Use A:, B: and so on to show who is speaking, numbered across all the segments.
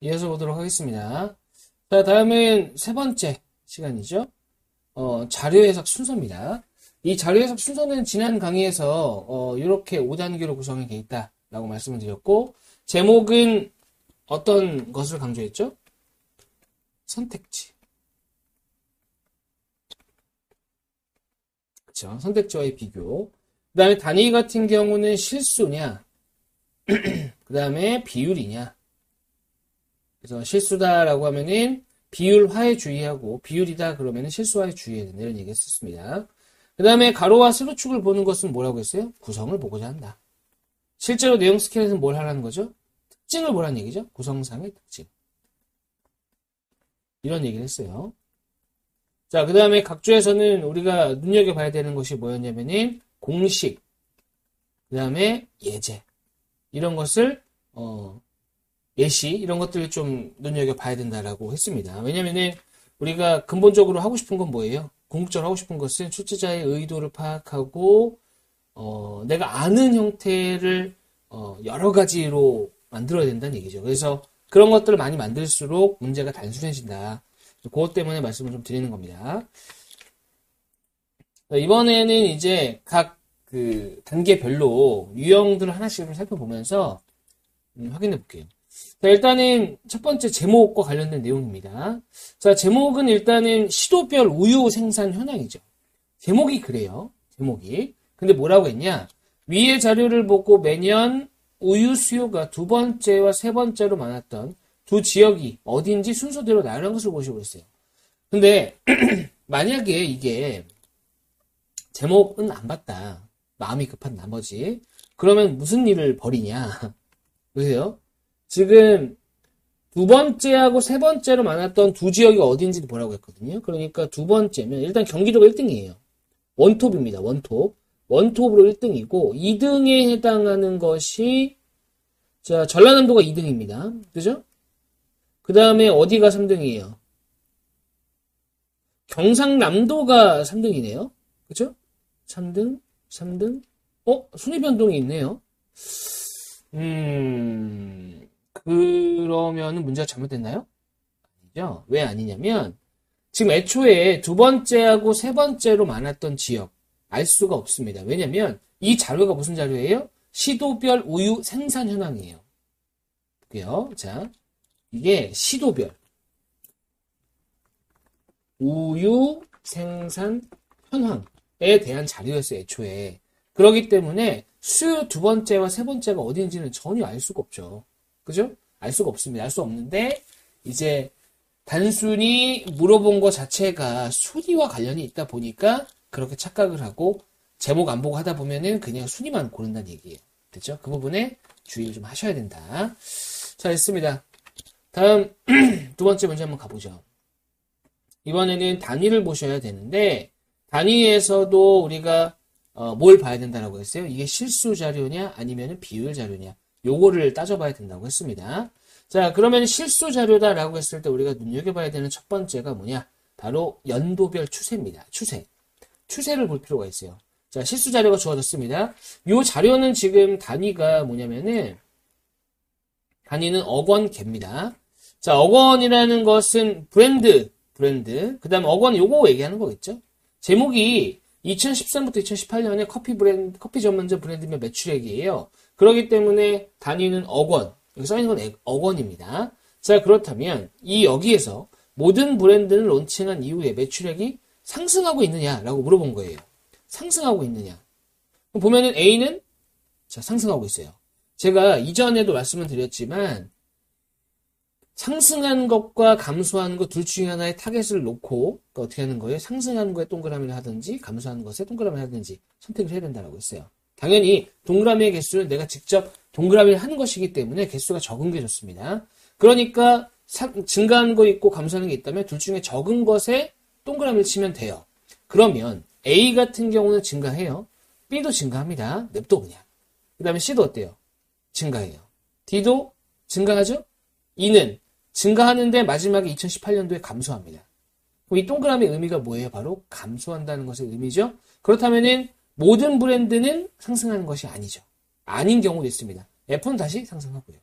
A: 이어서 보도록 하겠습니다. 자, 다음은 세 번째 시간이죠. 자료 해석 순서입니다. 이 자료 해석 순서는 지난 강의에서 이렇게 5단계로 구성이 되어 있다라고 말씀을 드렸고, 제목은 어떤 것을 강조했죠? 선택지. 그쵸? 선택지와의 비교. 그 다음에 단위 같은 경우는 실수냐, 그 다음에 비율이냐. 그래서 실수다라고 하면은 비율화에 주의하고, 비율이다 그러면은 실수화에 주의해야 된다, 이런 얘기 했었습니다. 그 다음에 가로와 세로축을 보는 것은 뭐라고 했어요? 구성을 보고자 한다. 실제로 내용 스킬에서는 뭘 하라는 거죠? 특징을 보라는 얘기죠. 구성상의 특징. 이런 얘기를 했어요. 자, 그 다음에 각주에서는 우리가 눈여겨봐야 되는 것이 뭐였냐면은 공식, 그 다음에 예제, 이런 것을 예시, 이런 것들을 좀 눈여겨봐야 된다라고 했습니다. 왜냐면은 우리가 근본적으로 하고 싶은 건 뭐예요? 궁극적으로 하고 싶은 것은 출제자의 의도를 파악하고 내가 아는 형태를 여러 가지로 만들어야 된다는 얘기죠. 그래서 그런 것들을 많이 만들수록 문제가 단순해진다. 그것 때문에 말씀을 좀 드리는 겁니다. 이번에는 이제 각 그 단계별로 유형들을 하나씩 좀 살펴보면서 확인해 볼게요. 자, 일단은 첫 번째 제목과 관련된 내용입니다. 자, 제목은 일단은 시도별 우유 생산 현황이죠. 제목이 그래요. 제목이. 근데 뭐라고 했냐? 위의 자료를 보고 매년 우유 수요가 두 번째와 세 번째로 많았던 두 지역이 어딘지 순서대로 나열한 것을 보시고 있어요. 근데 만약에 이게 제목은 안 봤다. 마음이 급한 나머지. 그러면 무슨 일을 벌이냐? 보세요. 지금 두 번째하고 세 번째로 많았던 두 지역이 어딘지 보라고 했거든요. 그러니까 두 번째면 일단 경기도가 1등이에요. 원톱입니다. 원톱. 원톱으로 1등이고 2등에 해당하는 것이 자, 전라남도가 2등입니다. 그죠? 그 다음에 어디가 3등이에요? 경상남도가 3등이네요. 그죠? 3등, 3등. 순위 변동이 있네요. 그러면은 문제가 잘못됐나요? 아니죠. 왜 아니냐면, 지금 애초에 두 번째하고 세 번째로 많았던 지역, 알 수가 없습니다. 왜냐면, 이 자료가 무슨 자료예요? 시도별 우유 생산 현황이에요. 볼게요. 자, 이게 시도별 우유 생산 현황에 대한 자료였어요, 애초에. 그렇기 때문에 수요 두 번째와 세 번째가 어딘지는 전혀 알 수가 없죠. 그죠? 알 수가 없습니다. 알 수 없는데, 이제, 단순히 물어본 것 자체가 순위와 관련이 있다 보니까 그렇게 착각을 하고, 제목 안 보고 하다 보면은 그냥 순위만 고른다는 얘기예요. 됐죠? 그 부분에 주의를 좀 하셔야 된다. 자, 됐습니다. 다음, 두 번째 문제 한번 가보죠. 이번에는 단위를 보셔야 되는데, 단위에서도 우리가 뭘 봐야 된다라고 했어요? 이게 실수 자료냐 아니면 비율 자료냐, 요거를 따져봐야 된다고 했습니다. 자, 그러면 실수 자료다라고 했을 때 우리가 눈여겨봐야 되는 첫 번째가 뭐냐? 바로 연도별 추세입니다. 추세를 볼 필요가 있어요. 자, 실수 자료가 주어졌습니다. 요 자료는 지금 단위가 뭐냐면은 단위는 억원개입니다. 자, 억원이라는 것은 브랜드. 그 다음 억원 요거 얘기하는 거겠죠? 제목이 2013부터 2018년에 커피 전문점 브랜드명 매출액이에요. 그렇기 때문에 단위는 억원. 여기 써있는 건 억원입니다. 자, 그렇다면 여기에서 모든 브랜드를 론칭한 이후에 매출액이 상승하고 있느냐라고 물어본 거예요. 상승하고 있느냐. 보면은 A는 자, 상승하고 있어요. 제가 이전에도 말씀을 드렸지만 상승하는 것과 감소하는 것 둘 중에 하나의 타겟을 놓고 어떻게 하는 거예요? 상승하는 거에 동그라미를 하든지 감소하는 것에 동그라미를 하든지 선택을 해야 된다고 했어요. 당연히 동그라미의 개수는 내가 직접 동그라미를 하는 것이기 때문에 개수가 적은 게 좋습니다. 그러니까 증가하는 거 있고 감소하는 게 있다면 둘 중에 적은 것에 동그라미를 치면 돼요. 그러면 A 같은 경우는 증가해요. B도 증가합니다. 냅둬 그냥. 그 다음에 C도 어때요? 증가해요. D도 증가하죠? E는 증가하는데 마지막에 2018년도에 감소합니다. 그럼 이 동그라미의 의미가 뭐예요? 바로 감소한다는 것의 의미죠. 그렇다면은 모든 브랜드는 상승하는 것이 아니죠. 아닌 경우도 있습니다. F는 다시 상승하고요.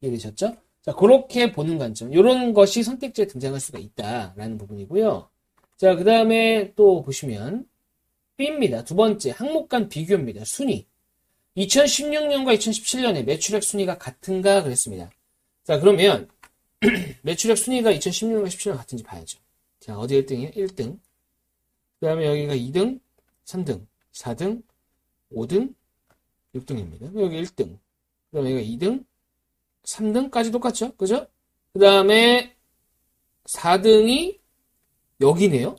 A: 이해되셨죠? 자, 그렇게 보는 관점. 이런 것이 선택지에 등장할 수가 있다라는 부분이고요. 자, 그 다음에 또 보시면 B입니다. 두 번째, 항목 간 비교입니다. 순위. 2016년과 2017년에 매출액 순위가 같은가 그랬습니다. 자, 그러면 매출액 순위가 2016년과 17년 같은지 봐야죠. 자, 어디 1등이에요? 1등. 그 다음에 여기가 2등, 3등, 4등, 5등, 6등입니다. 여기 1등. 그 다음에 여기가 2등, 3등까지 똑같죠? 그죠? 그 다음에 4등이 여기네요.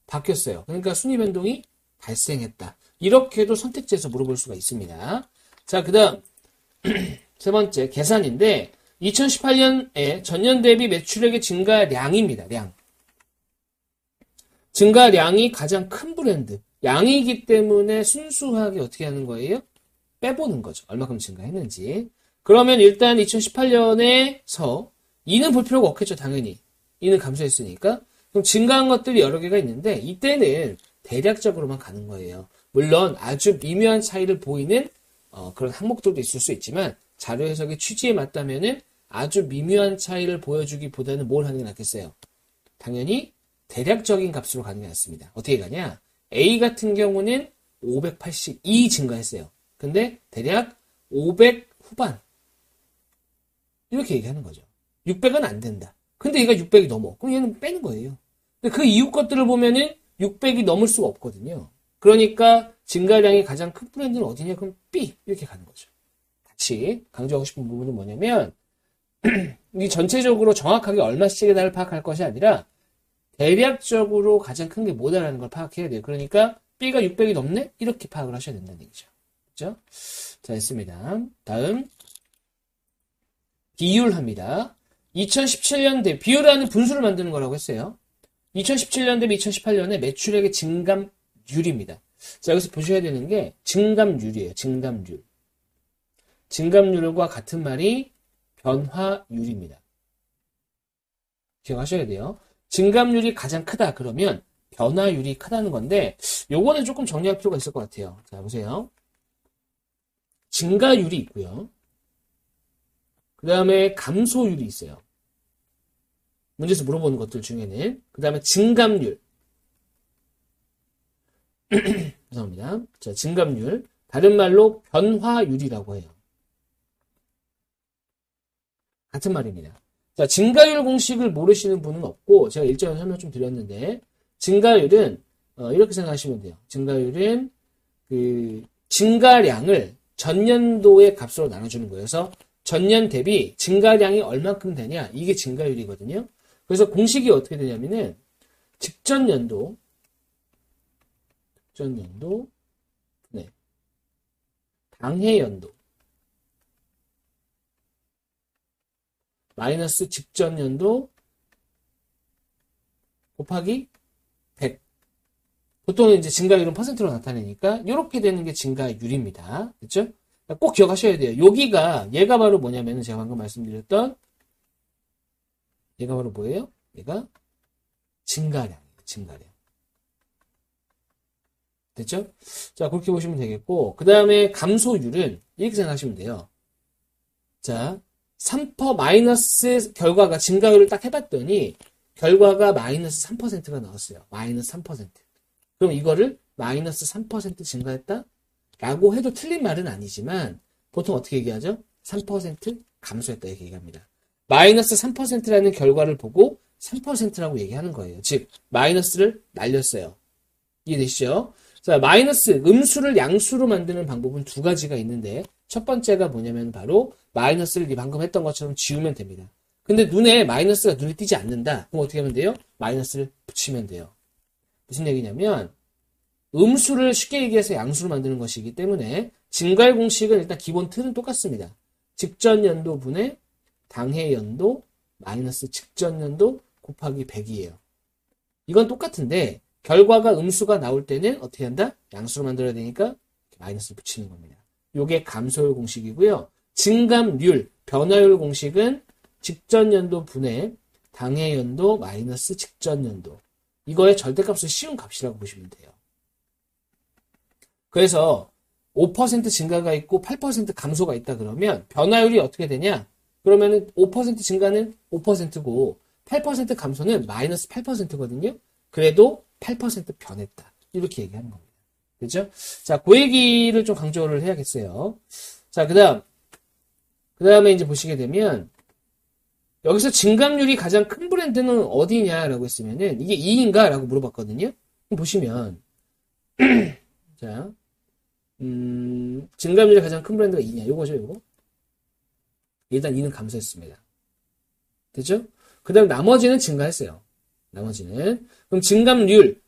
A: 바뀌었어요. 그러니까 순위 변동이 발생했다. 이렇게도 선택지에서 물어볼 수가 있습니다. 자, 그 다음 세 번째 계산인데 2018년에 전년 대비 매출액의 증가량입니다. 량. 증가량이 가장 큰 브랜드. 양이기 때문에 순수하게 어떻게 하는 거예요? 빼보는 거죠. 얼마큼 증가했는지. 그러면 일단 2018년에서 2는 볼 필요가 없겠죠. 당연히. 2는 감소했으니까. 그럼 증가한 것들이 여러 개가 있는데 이때는 대략적으로만 가는 거예요. 물론 아주 미묘한 차이를 보이는 그런 항목들도 있을 수 있지만 자료 해석의 취지에 맞다면은 아주 미묘한 차이를 보여주기보다는 뭘 하는 게 낫겠어요? 당연히 대략적인 값으로 가는 게 낫습니다. 어떻게 가냐? A 같은 경우는 582 증가했어요. 근데 대략 500 후반 이렇게 얘기하는 거죠. 600은 안 된다. 근데 얘가 600이 넘어. 그럼 얘는 빼는 거예요. 근데 그 이후 것들을 보면은 600이 넘을 수가 없거든요. 그러니까 증가량이 가장 큰 브랜드는 어디냐? 그럼 B 이렇게 가는 거죠. 같이 강조하고 싶은 부분은 뭐냐면 이 전체적으로 정확하게 얼마씩이나를 파악할 것이 아니라 대략적으로 가장 큰 게 뭐다라는 걸 파악해야 돼요. 그러니까 B가 600이 넘네? 이렇게 파악을 하셔야 된다는 얘기죠. 그렇죠? 자, 됐습니다. 다음 비율합니다. 2017년 대비 비율하는 분수를 만드는 거라고 했어요. 2017년 대비 2018년에 매출액의 증감률입니다. 자, 여기서 보셔야 되는 게 증감률이에요. 증감률. 증감률과 같은 말이 변화율입니다. 기억하셔야 돼요. 증감률이 가장 크다 그러면 변화율이 크다는 건데 요거는 조금 정리할 필요가 있을 것 같아요. 자, 보세요. 증가율이 있고요. 그 다음에 감소율이 있어요. 문제에서 물어보는 것들 중에는. 그 다음에 증감률. 죄송합니다. 자, 증감률. 다른 말로 변화율이라고 해요. 같은 말입니다. 자, 증가율 공식을 모르시는 분은 없고, 제가 일전에 설명 좀 드렸는데, 증가율은, 이렇게 생각하시면 돼요. 증가율은, 증가량을 전년도의 값으로 나눠주는 거예요. 그래서 전년 대비 증가량이 얼만큼 되냐, 이게 증가율이거든요. 그래서 공식이 어떻게 되냐면은, 직전 연도, 네. 당해 연도, 마이너스 직전 연도 곱하기 100. 보통은 이제 증가율은 퍼센트로 나타내니까 이렇게 되는 게 증가율입니다. 그렇죠? 꼭 기억하셔야 돼요. 여기가 얘가 바로 뭐냐면은 제가 방금 말씀드렸던 얘가 바로 뭐예요? 얘가 증가량이에요. 증가량. 됐죠? 자, 그렇게 보시면 되겠고 그 다음에 감소율은 이렇게 생각하시면 돼요. 자, 3% 마이너스 결과가 증가율을 딱 해봤더니 결과가 마이너스 3%가 나왔어요. 마이너스 3%. 그럼 이거를 마이너스 3% 증가했다? 라고 해도 틀린 말은 아니지만 보통 어떻게 얘기하죠? 3% 감소했다 이렇게 얘기합니다. 마이너스 3%라는 결과를 보고 3%라고 얘기하는 거예요. 즉 마이너스를 날렸어요. 이해되시죠? 자, 마이너스 음수를 양수로 만드는 방법은 두 가지가 있는데 첫 번째가 뭐냐면 바로 마이너스를 방금 했던 것처럼 지우면 됩니다. 근데 마이너스가 눈에 띄지 않는다. 그럼 어떻게 하면 돼요? 마이너스를 붙이면 돼요. 무슨 얘기냐면 음수를 쉽게 얘기해서 양수로 만드는 것이기 때문에 증가율 공식은 일단 기본 틀은 똑같습니다. 직전 연도분의 당해 연도 마이너스 직전 연도 곱하기 100이에요. 이건 똑같은데 결과가 음수가 나올 때는 어떻게 한다? 양수로 만들어야 되니까 마이너스를 붙이는 겁니다. 요게 감소율 공식이고요. 증감률, 변화율 공식은 직전 연도 분의 당해 연도 마이너스 직전 연도. 이거의 절대값을 씌운 값이라고 보시면 돼요. 그래서 5% 증가가 있고 8% 감소가 있다 그러면 변화율이 어떻게 되냐? 그러면은 5% 증가는 5%고 8% 감소는 마이너스 8%거든요. 그래도 8% 변했다. 이렇게 얘기하는 겁니다. 그죠? 자, 그 얘기를 좀 강조를 해야겠어요. 자, 그 다음에 이제 보시게 되면, 여기서 증감률이 가장 큰 브랜드는 어디냐라고 했으면은, 이게 2인가? 라고 물어봤거든요. 보시면, 자, 증감률이 가장 큰 브랜드가 2냐? 요거죠, 요거. 일단 2는 감소했습니다. 됐죠? 그 다음 나머지는 증가했어요. 나머지는. 그럼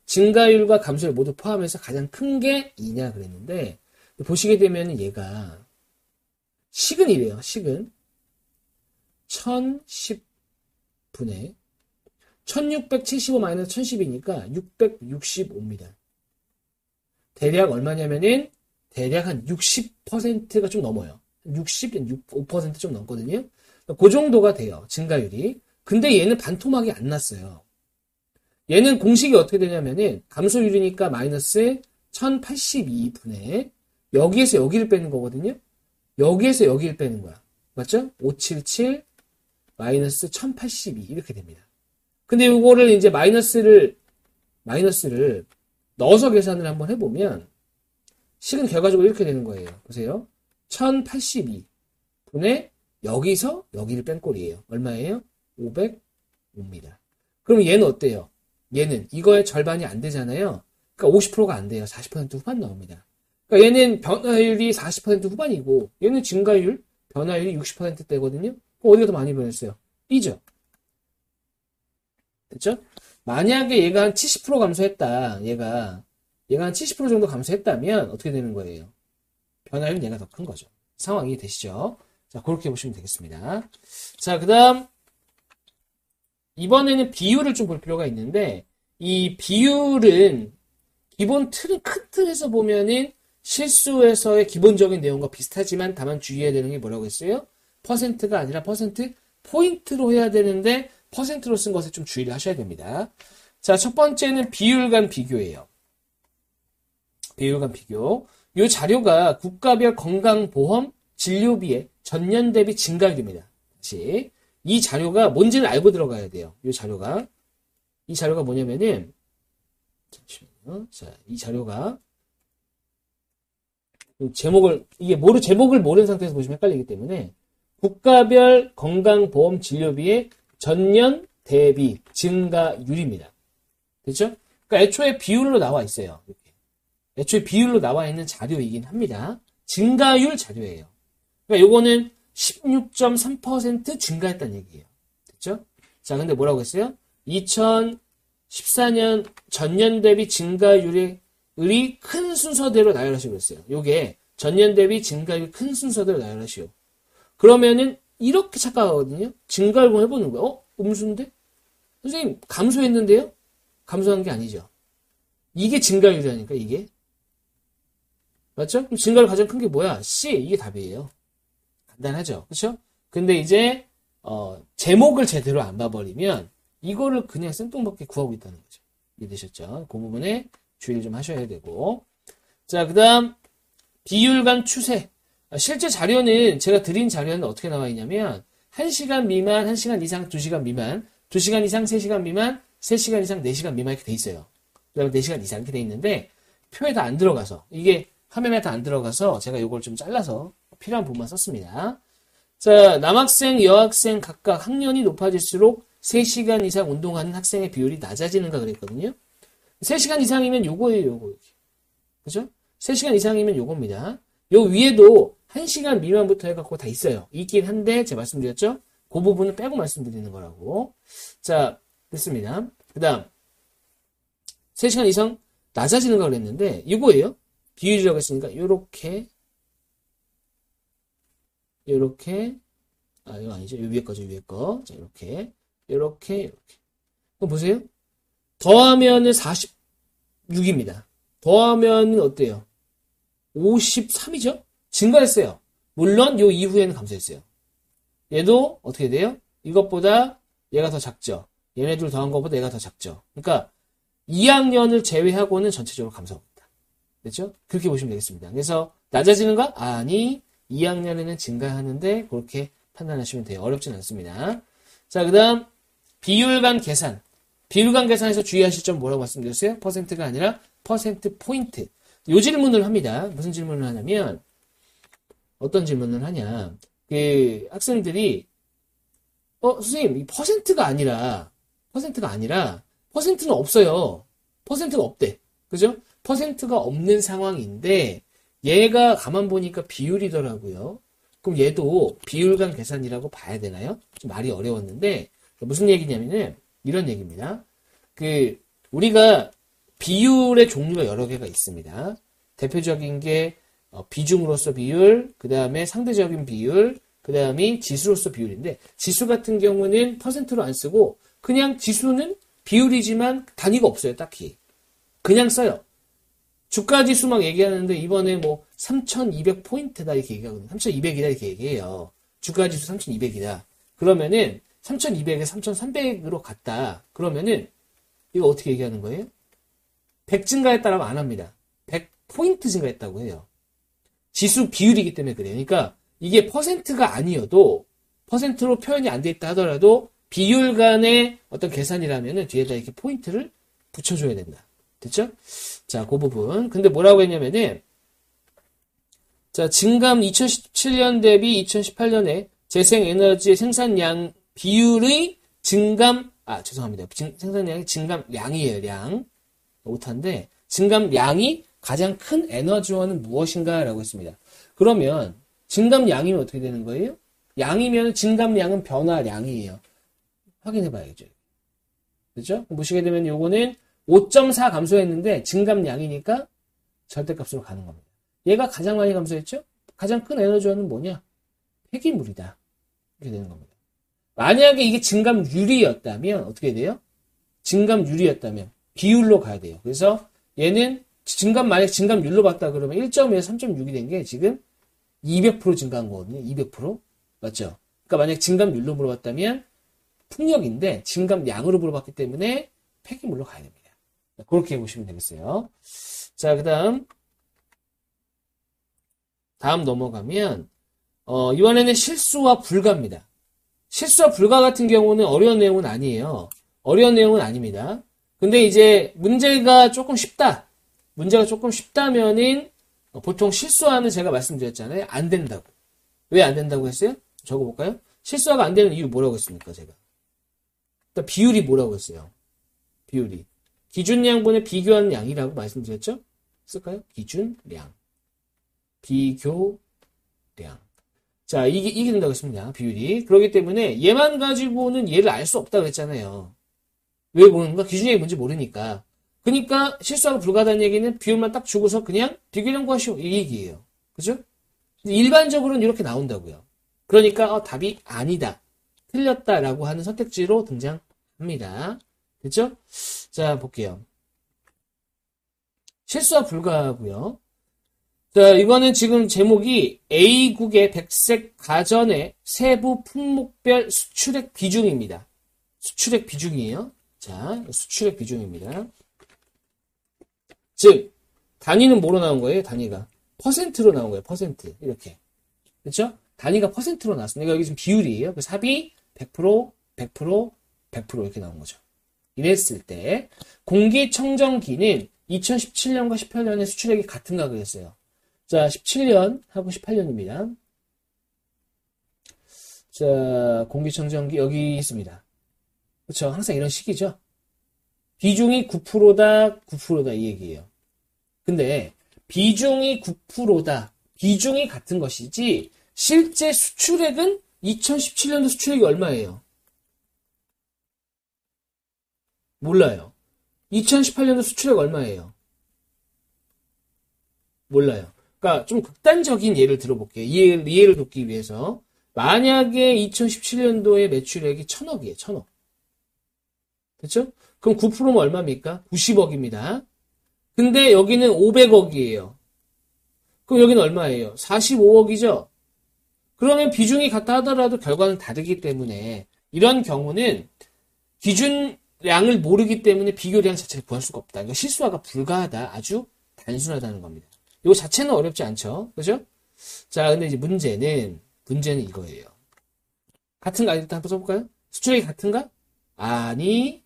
A: 증가율과 감소율 모두 포함해서 가장 큰 게 2냐 그랬는데, 보시게 되면 얘가, 식은이래요, 식은. 1010분의 1675-1012니까 665입니다. 대략 얼마냐면은, 대략 한 60%가 좀 넘어요. 65% 좀 넘거든요. 그 정도가 돼요, 증가율이. 근데 얘는 반토막이 안 났어요. 얘는 공식이 어떻게 되냐면은 감소율이니까 마이너스 1082분의 여기에서 여기를 빼는 거거든요. 여기에서 여기를 빼는 거야. 맞죠? 577 마이너스 1082 이렇게 됩니다. 근데 이거를 이제 마이너스를 넣어서 계산을 한번 해보면 식은 결과적으로 이렇게 되는 거예요. 보세요. 1082분의 여기서 여기를 뺀 꼴이에요. 얼마예요? 505입니다. 그럼 얘는 어때요? 얘는 이거의 절반이 안 되잖아요. 그러니까 50%가 안 돼요. 40% 후반 나옵니다. 그러니까 얘는 변화율이 40% 후반이고 얘는 증가율, 변화율이 60%대거든요. 그럼 어디가 더 많이 변했어요? B죠. 됐죠? 만약에 얘가 한 70% 감소했다. 얘가 한 70% 정도 감소했다면 어떻게 되는 거예요? 변화율은 얘가 더 큰 거죠. 상황이 되시죠? 자, 그렇게 보시면 되겠습니다. 자, 그 다음 이번에는 비율을 좀 볼 필요가 있는데 이 비율은 기본 틀은 큰 틀에서 보면은 실수에서의 기본적인 내용과 비슷하지만 다만 주의해야 되는 게 뭐라고 했어요? 퍼센트가 아니라 퍼센트 포인트로 해야 되는데 퍼센트로 쓴 것에 좀 주의를 하셔야 됩니다. 자, 첫 번째는 비율 간 비교예요. 비율 간 비교. 이 자료가 국가별 건강보험 진료비의 전년 대비 증가율입니다. 다시 이 자료가 뭔지를 알고 들어가야 돼요. 이 자료가 뭐냐면은 잠시만요. 자, 이 자료가 제목을 모르는 상태에서 보시면 헷갈리기 때문에 국가별 건강보험 진료비의 전년 대비 증가율입니다. 됐죠? 그러니까 애초에 비율로 나와 있어요. 이렇게. 애초에 비율로 나와 있는 자료이긴 합니다. 증가율 자료예요. 그러니까 요거는 16.3% 증가했다는 얘기예요. 됐죠? 자, 근데 뭐라고 했어요? 2014년 전년 대비 증가율이 큰 순서대로 나열하시고 있어요. 요게 전년 대비 증가율 큰 순서대로 나열하시오. 그러면은 이렇게 착각하거든요. 증가율 해보는 거예요. 음수인데? 선생님 감소했는데요? 감소한 게 아니죠. 이게 증가율이라니까 이게. 맞죠? 그럼 증가율 가장 큰 게 뭐야? C. 이게 답이에요. 간단하죠. 그렇죠? 근데 이제 제목을 제대로 안 봐버리면 이거를 그냥 생뚱맞게 구하고 있다는 거죠. 이해되셨죠? 그 부분에 주의를 좀 하셔야 되고. 자, 그 다음 비율 간 추세. 실제 자료는 제가 드린 자료는 어떻게 나와 있냐면 1시간 미만, 1시간 이상, 2시간 미만, 2시간 이상, 3시간 미만, 3시간 이상, 4시간 미만 이렇게 돼 있어요. 그다음에 4시간 이상 이렇게 돼 있는데 표에 다 안 들어가서 이게 화면에 다 안 들어가서 제가 이걸 좀 잘라서 필요한 부분만 썼습니다. 자, 남학생, 여학생 각각 학년이 높아질수록 3시간 이상 운동하는 학생의 비율이 낮아지는가 그랬거든요. 3시간 이상이면 요거예요, 요거. 그죠? 3시간 이상이면 요겁니다. 요 위에도 1시간 미만부터 해갖고 다 있어요. 있긴 한데, 제가 말씀드렸죠? 그 부분을 빼고 말씀드리는 거라고. 자, 됐습니다. 그 다음, 3시간 이상 낮아지는가 그랬는데, 이거예요. 비율이라고 했으니까, 요렇게, 이거 아니죠. 요 위에 거죠, 위에 거. 자, 이렇게. 그럼 보세요. 더하면은 46입니다. 더하면은 어때요? 53이죠? 증가했어요. 물론 요 이후에는 감소했어요. 얘도 어떻게 돼요? 이것보다 얘가 더 작죠. 얘네들 더한 것보다 얘가 더 작죠. 그러니까 2학년을 제외하고는 전체적으로 감소합니다. 됐죠? 그렇게 보시면 되겠습니다. 그래서 낮아지는가? 아니, 2학년에는 증가하는데 그렇게 판단하시면 돼요. 어렵진 않습니다. 자, 그 다음, 비율간 계산. 비율간 계산에서 주의하실 점 뭐라고 말씀드렸어요? 퍼센트가 아니라 퍼센트 포인트. 요 질문을 합니다. 무슨 질문을 하냐면, 어떤 질문을 하냐. 학생들이, 선생님, 이 퍼센트가 아니라, 퍼센트는 없어요. 퍼센트가 없대. 그죠? 퍼센트가 없는 상황인데, 얘가 가만 보니까 비율이더라고요. 그럼 얘도 비율간 계산이라고 봐야 되나요? 좀 말이 어려웠는데, 무슨 얘기냐면은, 이런 얘기입니다. 우리가 비율의 종류가 여러 개가 있습니다. 대표적인 게, 비중으로서 비율, 그 다음에 상대적인 비율, 그 다음에 지수로서 비율인데, 지수 같은 경우는 퍼센트로 안 쓰고, 그냥 지수는 비율이지만 단위가 없어요, 딱히. 그냥 써요. 주가 지수 막 얘기하는데, 이번에 3,200포인트다 이렇게 얘기하거든요. 3,200이다 이렇게 얘기해요. 주가 지수 3,200이다. 그러면은, 3,200에 3,300으로 갔다. 그러면은, 이거 어떻게 얘기하는 거예요? 100 증가했다라고 안 합니다. 100포인트 증가했다고 해요. 지수 비율이기 때문에 그래요. 그러니까 이게 퍼센트가 아니어도 퍼센트로 표현이 안 돼 있다 하더라도 비율 간의 어떤 계산이라면은 뒤에다 이렇게 포인트를 붙여줘야 된다. 됐죠? 자, 그 부분. 근데 뭐라고 했냐면은 자, 증감 2017년 대비 2018년에 재생에너지의 생산량 비율의 죄송합니다. 생산량이 증감량이에요, 량. 오타인데, 증감량이 가장 큰 에너지원은 무엇인가? 라고 했습니다. 그러면, 증감량이면 어떻게 되는 거예요? 양이면 증감량은 변화량이에요. 확인해 봐야죠. 그죠? 보시게 되면 요거는 5.4 감소했는데, 증감량이니까 절대값으로 가는 겁니다. 얘가 가장 많이 감소했죠? 가장 큰 에너지원은 뭐냐? 폐기물이다. 이렇게 되는 겁니다. 만약에 이게 증감률이었다면 어떻게 돼요? 증감률이었다면 비율로 가야 돼요. 그래서 얘는 만약 증감률로 봤다 그러면 1.5에서 3.6이 된 게 지금 200% 증가한 거거든요. 200%. 맞죠? 그러니까 만약 증감률로 물어봤다면 풍력인데 증감량으로 물어봤기 때문에 폐기물로 가야 됩니다. 그렇게 보시면 되겠어요. 자, 다음 넘어가면 이번에는 실수와 불가입니다. 실수와 불가 같은 경우는 어려운 내용은 아니에요. 어려운 내용은 아닙니다. 근데 이제 문제가 조금 쉽다면은 보통 실수하는 제가 말씀드렸잖아요. 안 된다고. 왜 안 된다고 했어요? 적어볼까요? 실수가 안 되는 이유 뭐라고 했습니까, 제가? 일단 비율이 뭐라고 했어요? 비율이. 기준량분의 비교하는 양이라고 말씀드렸죠? 쓸까요? 기준량. 비교량. 자, 이게 된다고 했습니다. 비율이. 그렇기 때문에 얘만 가지고는 얘를 알 수 없다고 했잖아요. 왜 모르는가? 기준량이 뭔지 모르니까. 그러니까 실수하고 불가하다는 얘기는 비율만 딱 주고서 그냥 비교량 구하시오. 이 얘기예요. 그죠? 일반적으로는 이렇게 나온다고요. 그러니까 답이 아니다. 틀렸다라고 하는 선택지로 등장합니다. 됐죠? 자, 볼게요. 실수와 불가하고요. 자, 이거는 지금 제목이 A국의 백색 가전의 세부 품목별 수출액 비중입니다. 수출액 비중이에요. 자, 수출액 비중입니다. 즉, 단위는 뭐로 나온 거예요? 단위가. 퍼센트로 나온 거예요. 퍼센트. 이렇게. 그렇죠? 단위가 퍼센트로 나왔습니다. 여기 지금 비율이에요. 그 삽이 100%, 100%, 100% 이렇게 나온 거죠. 이랬을 때 공기청정기는 2017년과 18년의 수출액이 같은가 그랬어요. 자, 17년하고 18년입니다. 자, 공기청정기 여기 있습니다. 그렇죠? 항상 이런 식이죠. 비중이 9%다, 9%다 이 얘기예요. 근데 비중이 9%다, 비중이 같은 것이지 실제 수출액은 2017년도 수출액이 얼마예요? 몰라요. 2018년도 수출액 얼마예요? 몰라요. 그러니까 좀 극단적인 예를 들어볼게요. 이해를 돕기 위해서. 만약에 2017년도에 매출액이 1,000억이에요. 1,000억. 됐죠? 그럼 9%면 얼마입니까? 90억입니다. 근데 여기는 500억이에요. 그럼 여기는 얼마예요? 45억이죠? 그러면 비중이 같다 하더라도 결과는 다르기 때문에 이런 경우는 기준량을 모르기 때문에 비교량 자체를 구할 수가 없다. 이거 실수화가 불가하다. 아주 단순하다는 겁니다. 이거 자체는 어렵지 않죠? 그죠? 자, 근데 이제 문제는 이거예요. 같은가? 일단 한번 써볼까요? 수출액이 같은가? 아니.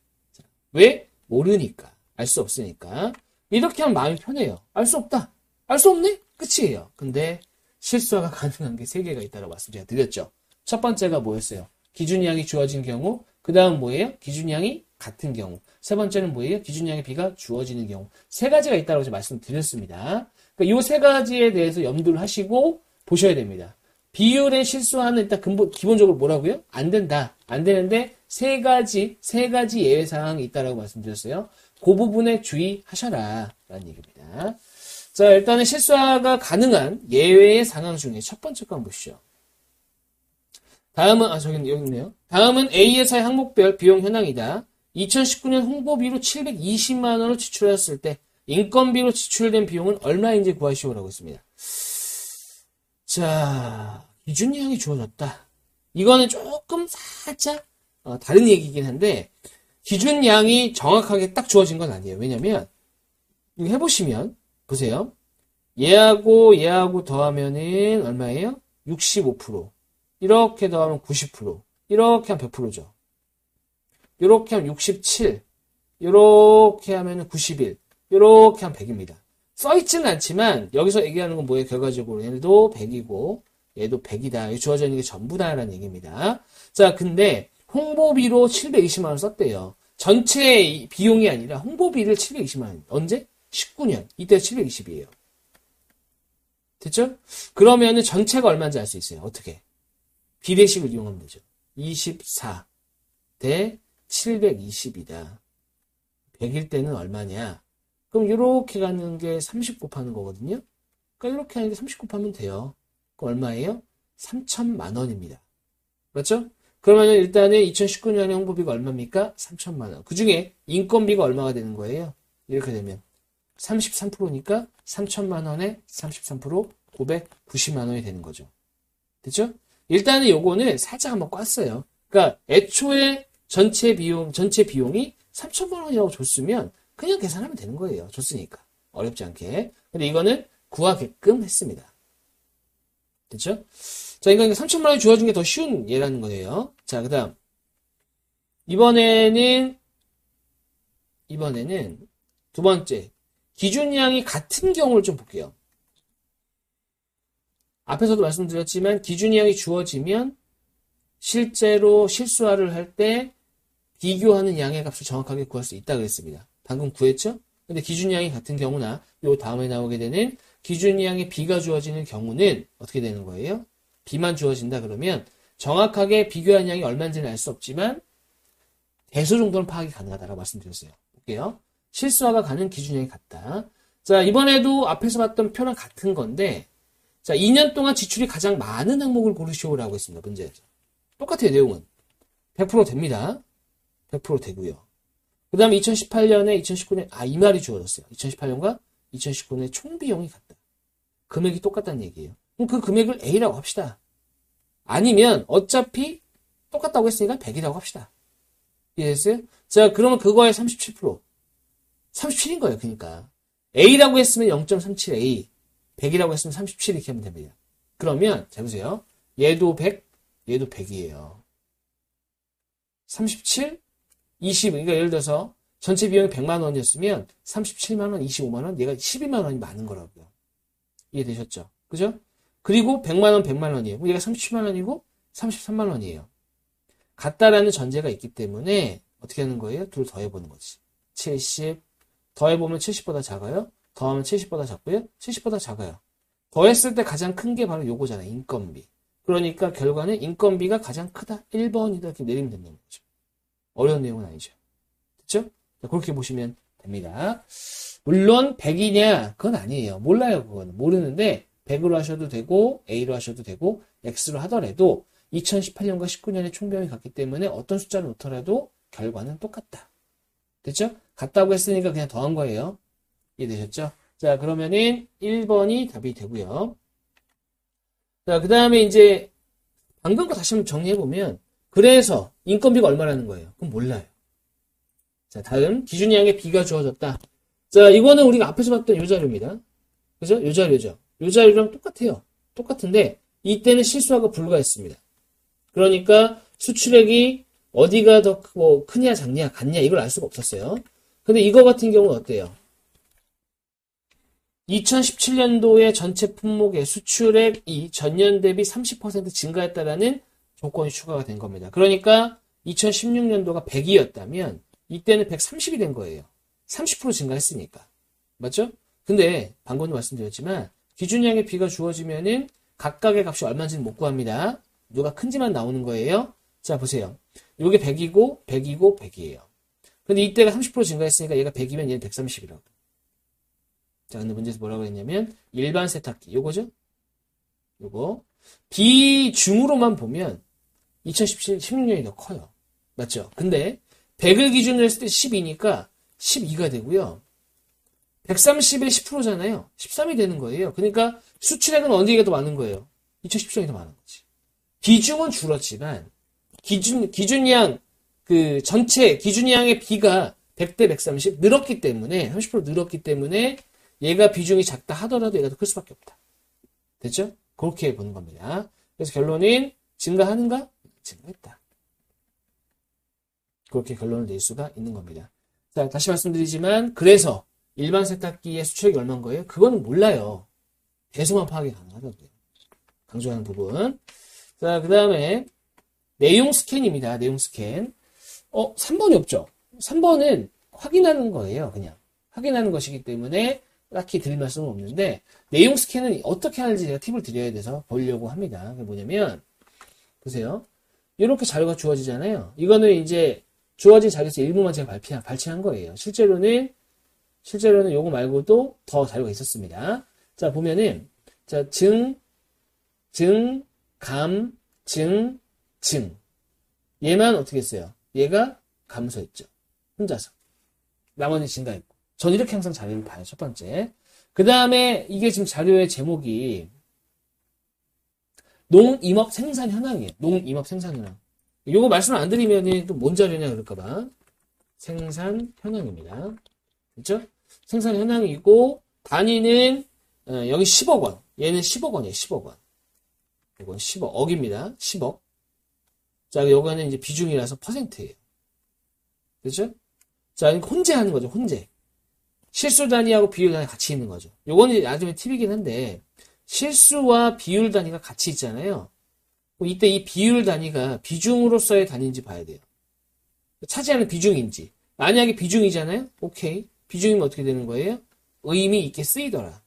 A: 왜? 모르니까. 알 수 없으니까. 이렇게 하면 마음이 편해요. 알 수 없다. 알 수 없네? 끝이에요. 근데 실수화가 가능한 게 3개가 있다고 말씀 제가 드렸죠. 첫 번째가 뭐였어요? 기준량이 주어진 경우. 그 다음 뭐예요? 기준량이 같은 경우. 세 번째는 뭐예요? 기준량의 비가 주어지는 경우. 3가지가 있다고 제가 말씀드렸습니다. 그러니까 이 3가지에 대해서 염두를 하시고 보셔야 됩니다. 비율의 실수화는 일단 기본적으로 뭐라고요? 안 된다. 안 되는데 3가지 예외 사항이 있다고 말씀드렸어요. 그 부분에 주의하셔라. 라는 얘기입니다. 자, 일단은 실수화가 가능한 예외의 상황 중에 첫 번째 거 한번 보시죠. 다음은, 여기 있네요. 다음은 A회사의 항목별 비용 현황이다. 2019년 홍보비로 720만 원을 지출했을 때 인건비로 지출된 비용은 얼마인지 구하시오라고 했습니다. 자, 기준량이 주어졌다. 이거는 조금 살짝 다른 얘기긴 한데 기준량이 정확하게 딱 주어진 건 아니에요. 왜냐면 이거 해보시면 보세요. 얘하고 더하면은 얼마예요? 65%. 이렇게 더하면 90%. 이렇게 하면 100%죠. 이렇게 하면 67. 이렇게 하면 91. 이렇게 하면 100입니다. 써있지는 않지만 여기서 얘기하는 건 뭐예요? 결과적으로 얘도 100이고 얘도 100이다. 주어져 있는 게 전부다라는 얘기입니다. 자, 근데 홍보비로 720만 원 썼대요. 전체 비용이 아니라 홍보비를 720만 원. 언제? 19년. 이때 720이에요. 됐죠? 그러면은 전체가 얼마인지 알 수 있어요. 어떻게? 비례식을 이용하면 되죠. 24 대 720이다. 100일 때는 얼마냐? 그럼 이렇게 가는 게 30 곱하는 거거든요. 그러니까 이렇게 하는 게 30 곱하면 돼요. 그럼 얼마예요? 3천만 원입니다. 맞죠? 그러면 일단은 2019년에 홍보비가 얼마입니까? 3천만 원. 그 중에 인건비가 얼마가 되는 거예요? 이렇게 되면 33%니까 3천만 원에 33% 990만 원이 되는 거죠. 됐죠? 일단은 요거는 살짝 한번 꽈어요. 그러니까 애초에 전체 비용이 3천만 원이라고 줬으면 그냥 계산하면 되는 거예요. 줬으니까. 어렵지 않게. 근데 이거는 구하게끔 했습니다. 됐죠? 자, 이거 3천만 원이 주어진 게 더 쉬운 예라는 거예요. 자, 그 다음. 이번에는 두 번째. 기준량이 같은 경우를 좀 볼게요. 앞에서도 말씀드렸지만 기준량이 주어지면 실제로 실수화를 할 때 비교하는 양의 값을 정확하게 구할 수 있다 그랬습니다. 방금 구했죠? 근데 기준량이 같은 경우나 요 다음에 나오게 되는 기준량의 비가 주어지는 경우는 어떻게 되는 거예요? 비만 주어진다 그러면 정확하게 비교한 양이 얼마인지는 알 수 없지만 대수 정도는 파악이 가능하다라고 말씀드렸어요. 볼게요. 실수화가 가는 기준량이 같다. 자, 이번에도 앞에서 봤던 표랑 같은 건데 자, 2년 동안 지출이 가장 많은 항목을 고르시오라고 했습니다. 문제에서. 똑같아요, 내용은. 100% 됩니다. 100% 되고요. 그 다음에 2018년에 2019년 이 말이 주어졌어요. 2018년과 2019년의 총비용이 같다. 금액이 똑같다는 얘기예요. 그럼 그 금액을 A라고 합시다. 아니면 어차피 똑같다고 했으니까 100이라고 합시다. 이해됐어요? 자, 그러면 그거의 37%. 37인 거예요, 그러니까. A라고 했으면 0.37A. 100이라고 했으면 37 이렇게 하면 됩니다. 그러면 잘 보세요. 얘도 100, 얘도 100이에요. 37, 20. 그러니까 예를 들어서 전체 비용이 100만 원이었으면 37만 원, 25만 원, 얘가 12만 원이 많은 거라고요. 이해되셨죠? 그죠? 그리고 100만 원, 100만 원이에요. 그럼 얘가 37만 원이고 33만 원이에요. 같다라는 전제가 있기 때문에 어떻게 하는 거예요? 둘 더해보는 거지. 70, 더해보면 70보다 작아요. 더하면 70보다 작고요. 70보다 작아요. 더했을 때 가장 큰 게 바로 요거잖아요. 인건비. 그러니까 결과는 인건비가 가장 크다. 1번이다. 이렇게 내리면 된다는 거죠. 어려운 내용은 아니죠. 됐죠? 그렇게 보시면 됩니다. 물론 100이냐? 그건 아니에요. 몰라요. 그거는. 모르는데 100으로 하셔도 되고 A로 하셔도 되고 X로 하더라도 2018년과 19년의 총비용이 같기 때문에 어떤 숫자를 놓더라도 결과는 똑같다. 됐죠? 같다고 했으니까 그냥 더한 거예요. 이해되셨죠? 자, 그러면은 1번이 답이 되고요. 자, 그 다음에 이제 방금 거 다시 한번 정리해보면 그래서 인건비가 얼마라는 거예요? 그럼 몰라요. 자, 다음 기준량의 비가 주어졌다. 자, 이거는 우리가 앞에서 봤던 요 자료입니다. 그죠? 요 자료죠. 요 자료랑 똑같아요. 똑같은데 이때는 실수화가 불가했습니다. 그러니까 수출액이 어디가 더 뭐 크냐 작냐 같냐 이걸 알 수가 없었어요. 근데 이거 같은 경우는 어때요? 2017년도의 전체 품목의 수출액이 전년 대비 30% 증가했다라는 조건이 추가가 된 겁니다. 그러니까 2016년도가 100이었다면 이때는 130이 된 거예요. 30% 증가했으니까. 맞죠? 근데 방금도 말씀드렸지만 기준량의 비가 주어지면은 각각의 값이 얼마인지는 못 구합니다. 누가 큰지만 나오는 거예요. 자, 보세요. 요게 100이고 100이고 100이에요. 근데 이때가 30% 증가했으니까 얘가 100이면 얘는 130이라고. 자, 근데 문제에서 뭐라고 했냐면 일반 세탁기 요거죠? 요거 비중으로만 보면 2016년이 더 커요. 맞죠? 근데 100을 기준으로 했을 때 12니까 12가 되고요. 130에 10%잖아요. 13이 되는 거예요. 그러니까 수출액은 어디가 더 많은 거예요? 2017년이 더 많은 거지. 비중은 줄었지만 기준량 그 전체 기준량의 비가 100대 130 늘었기 때문에 30% 늘었기 때문에 얘가 비중이 작다 하더라도 얘가 더 클 수밖에 없다. 됐죠? 그렇게 보는 겁니다. 그래서 결론은 증가하는가? 증가했다. 그렇게 결론을 낼 수가 있는 겁니다. 자, 다시 말씀드리지만 그래서 일반 세탁기의 수출액이 얼마인 거예요? 그거는 몰라요. 배수만 파악이 가능하다고요. 강조하는 부분. 자, 그 다음에 내용 스캔입니다. 내용 스캔. 3번이 없죠? 3번은 확인하는 거예요. 그냥. 확인하는 것이기 때문에 딱히 드릴 말씀은 없는데 내용 스캔은 어떻게 하는지 제가 팁을 드려야 돼서 보려고 합니다. 그게 뭐냐면 보세요. 이렇게 자료가 주어지잖아요. 이거는 이제 주어진 자료에서 일부만 제가 발췌한 거예요. 실제로는 요거 말고도 더 자료가 있었습니다. 자, 보면은, 자, 감, 증. 얘만 어떻게 했어요? 얘가 감소했죠. 혼자서. 나머지는 증가했고. 전 이렇게 항상 자료를 봐요. 첫 번째. 그 다음에 이게 지금 자료의 제목이 농임업 생산 현황이에요. 농임업 생산 현황. 요거 말씀을 안 드리면 또 뭔 자료냐 그럴까봐. 생산 현황입니다. 그렇죠? 생산 현황이고 단위는 여기 10억 원. 얘는 10억 원이에요. 10억 원. 이건 10억입니다. 10억. 자, 요거는 이제 비중이라서 퍼센트예요. 그렇죠? 자, 혼재하는 거죠. 혼재. 실수 단위하고 비율 단위 같이 있는 거죠. 요거는 나중에 팁이긴 한데 실수와 비율 단위가 같이 있잖아요. 이때 이 비율 단위가 비중으로서의 단위인지 봐야 돼요. 차지하는 비중인지. 만약에 비중이잖아요? 오케이. 비중이면 어떻게 되는 거예요? 의미 있게 쓰이더라.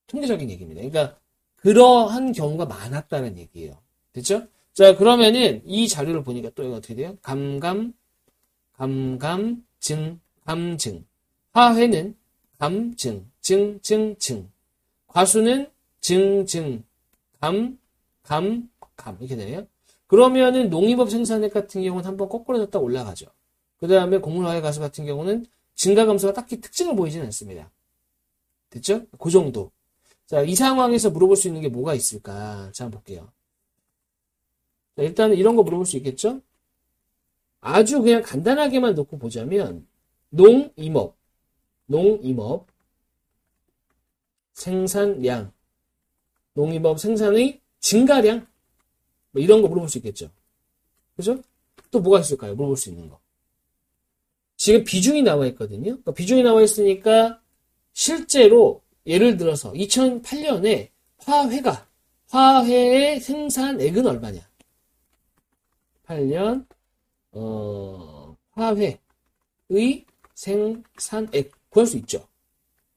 A: 통계적인 얘기입니다. 그러니까 그러한 경우가 많았다는 얘기예요. 됐죠? 자, 그러면은 이 자료를 보니까 또 이거 어떻게 돼요? 감증. 화훼는 감증, 증. 과수는 증, 감 이렇게 되네요. 그러면은 농임업 생산액 같은 경우는 한번 거꾸로졌다 올라가죠. 그 다음에 곡물화해 가수 같은 경우는 증가 감소가 딱히 특징을 보이지는 않습니다. 됐죠? 그 정도. 자, 이 상황에서 물어볼 수 있는 게 뭐가 있을까? 자, 한번 볼게요. 자, 일단은 이런 거 물어볼 수 있겠죠? 아주 그냥 간단하게만 놓고 보자면 농임업 생산량 농임업 생산의 증가량 뭐 이런 거 물어볼 수 있겠죠. 그죠? 또 뭐가 있을까요? 물어볼 수 있는 거. 지금 비중이 나와 있거든요. 그러니까 비중이 나와 있으니까 실제로 예를 들어서 2008년에 화훼의 생산액은 얼마냐? 8년 화훼의 생산액 구할 수 있죠.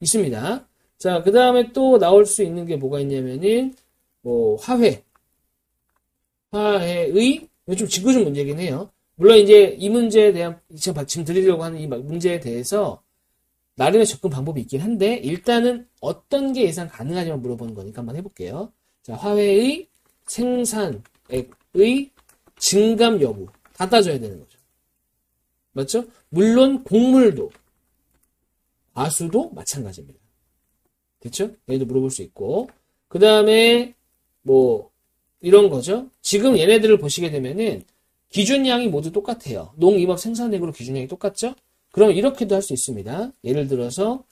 A: 있습니다. 자, 그 다음에 또 나올 수 있는 게 뭐가 있냐면은 뭐 화훼의 좀 지구적 문제긴 해요. 물론 이제 이 문제에 대한 지금 드리려고 하는 이 문제에 대해서 나름의 접근 방법이 있긴 한데 일단은 어떤 게 예상 가능하지만 물어보는 거니까 한번 해볼게요. 자, 화훼의 생산액의 증감 여부 다 따져야 되는 거죠. 맞죠? 물론 곡물도 과수도 마찬가지입니다. 됐죠? 얘도 물어볼 수 있고 그 다음에 뭐 이런 거죠. 지금 얘네들을 보시게 되면은 기준량이 모두 똑같아요. 농임업 생산액으로 기준량이 똑같죠? 그럼 이렇게도 할 수 있습니다. 예를 들어서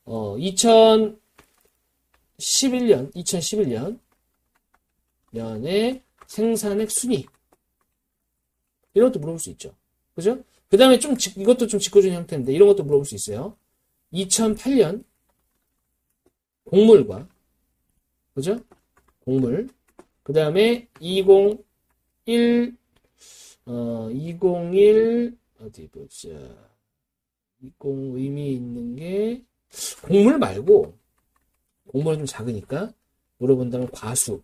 A: 2011년에 생산액 순위. 이런 것도 물어볼 수 있죠. 그죠? 그 다음에 이것도 좀 짚어주는 형태인데, 이런 것도 물어볼 수 있어요. 2008년 곡물과, 그죠? 곡물. 그 다음에 2001, 어디 보자. 20 의미 있는 게, 곡물 말고, 곡물은 좀 작으니까, 물어본다면 과수하고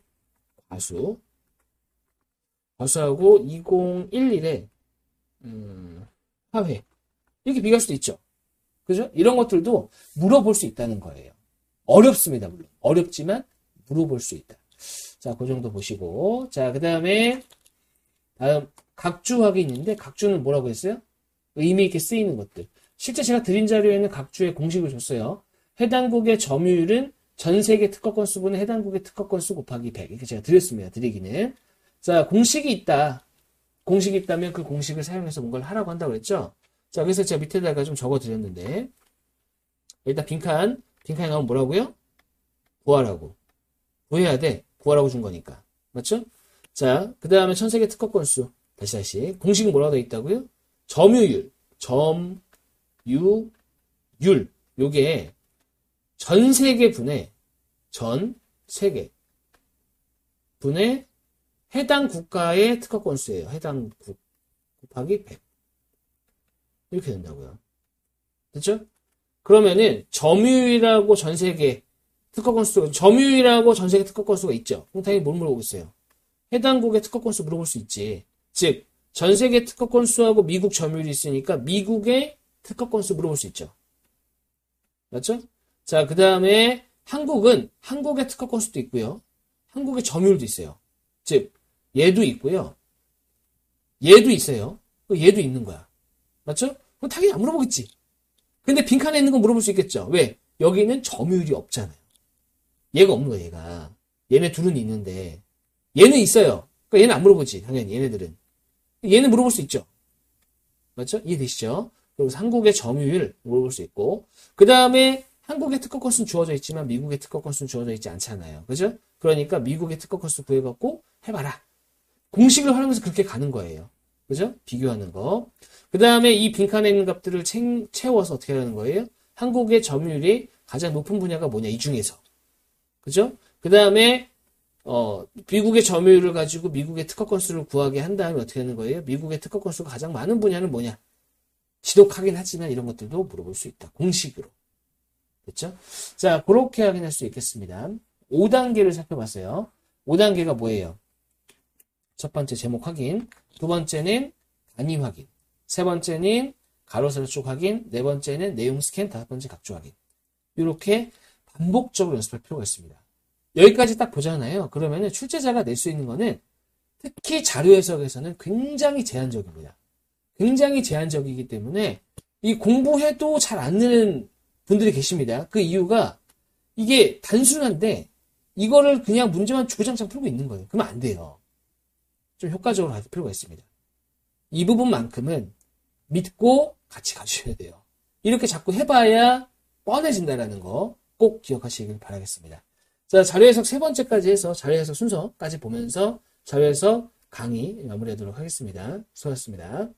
A: 2011에, 화훼. 이렇게 비교할 수도 있죠. 그죠? 이런 것들도 물어볼 수 있다는 거예요. 어렵습니다, 물론. 어렵지만, 물어볼 수 있다. 자, 그 정도 보시고. 자, 그 다음, 각주학이 있는데, 각주는 뭐라고 했어요? 의미 있게 쓰이는 것들. 실제 제가 드린 자료에는 각주의 공식을 줬어요. 해당국의 점유율은 전 세계 특허 건수분의 해당국의 특허 건수 곱하기 100. 이렇게 제가 드렸습니다. 드리기는. 자, 공식이 있다. 공식이 있다면 그 공식을 사용해서 뭔가를 하라고 한다고 그랬죠? 자, 그래서 제가 밑에다가 좀 적어 드렸는데, 일단 빈칸에 나오면 뭐라고요? 구하라고. 구해야 돼. 구하라고 준 거니까. 맞죠? 자, 그 다음에 전 세계 특허 건수. 다시. 공식은 뭐라고 되어 있다고요? 점유율. 요게 전 세계 분의 해당 국가의 특허 건수예요. 해당 국 곱하기 100. 이렇게 된다고요. 됐죠? 그러면은 점유율이라고 전 세계 특허 건수가 있죠. 그럼 당연히 뭘 물어보겠어요? 해당국의 특허 건수 물어볼 수 있지. 즉, 전 세계 특허 건수하고 미국 점유율이 있으니까 미국의 특허 건수 물어볼 수 있죠. 맞죠? 자, 그 다음에 한국은 한국의 특허 건수도 있고요. 한국의 점유율도 있어요. 즉, 얘도 있고요. 얘도 있어요. 얘도 있는 거야. 맞죠? 그럼 당연히 안 물어보겠지. 근데 빈칸에 있는 건 물어볼 수 있겠죠. 왜? 여기는 점유율이 없잖아요. 얘가 없는 거야, 얘가. 얘네 둘은 있는데. 얘는 있어요. 그러니까 얘는 안 물어보지. 당연히 얘네들은. 얘는 물어볼 수 있죠. 맞죠? 이해되시죠? 그리고 한국의 점유율 물어볼 수 있고. 그 다음에 한국의 특허 건수는 주어져 있지만 미국의 특허 건수는 주어져 있지 않잖아요. 그죠? 그러니까 미국의 특허 건수 구해갖고 해봐라. 공식을 활용해서 그렇게 가는 거예요. 그죠? 비교하는 거. 그 다음에 이 빈칸에 있는 값들을 채워서 어떻게 하는 거예요? 한국의 점유율이 가장 높은 분야가 뭐냐, 이 중에서. 그죠? 그 다음에, 미국의 점유율을 가지고 미국의 특허 건수를 구하게 한 다음에 어떻게 하는 거예요? 미국의 특허 건수가 가장 많은 분야는 뭐냐? 지독하긴 하지만 이런 것들도 물어볼 수 있다. 공식으로. 됐죠? 자, 그렇게 확인할 수 있겠습니다. 5단계를 살펴봤어요. 5단계가 뭐예요? 첫 번째 제목 확인, 두 번째는 단위 확인, 세 번째는 가로 세로 쪽 확인, 네 번째는 내용 스캔, 다섯 번째 각주 확인. 이렇게 반복적으로 연습할 필요가 있습니다. 여기까지 딱 보잖아요. 그러면은 출제자가 낼 수 있는 거는 특히 자료 해석에서는 굉장히 제한적입니다. 굉장히 제한적이기 때문에 이 공부해도 잘 안 느는 분들이 계십니다. 그 이유가 이게 단순한데 이거를 그냥 문제만 주구장창 풀고 있는 거예요. 그러면 안 돼요. 좀 효과적으로 할 필요가 있습니다. 이 부분만큼은 믿고 같이 가주셔야 돼요. 이렇게 자꾸 해봐야 뻔해진다는 거 꼭 기억하시길 바라겠습니다. 자, 자료 해석 세 번째까지 해서 자료 해석 순서까지 보면서 자료 해석 강의 마무리하도록 하겠습니다. 수고하셨습니다.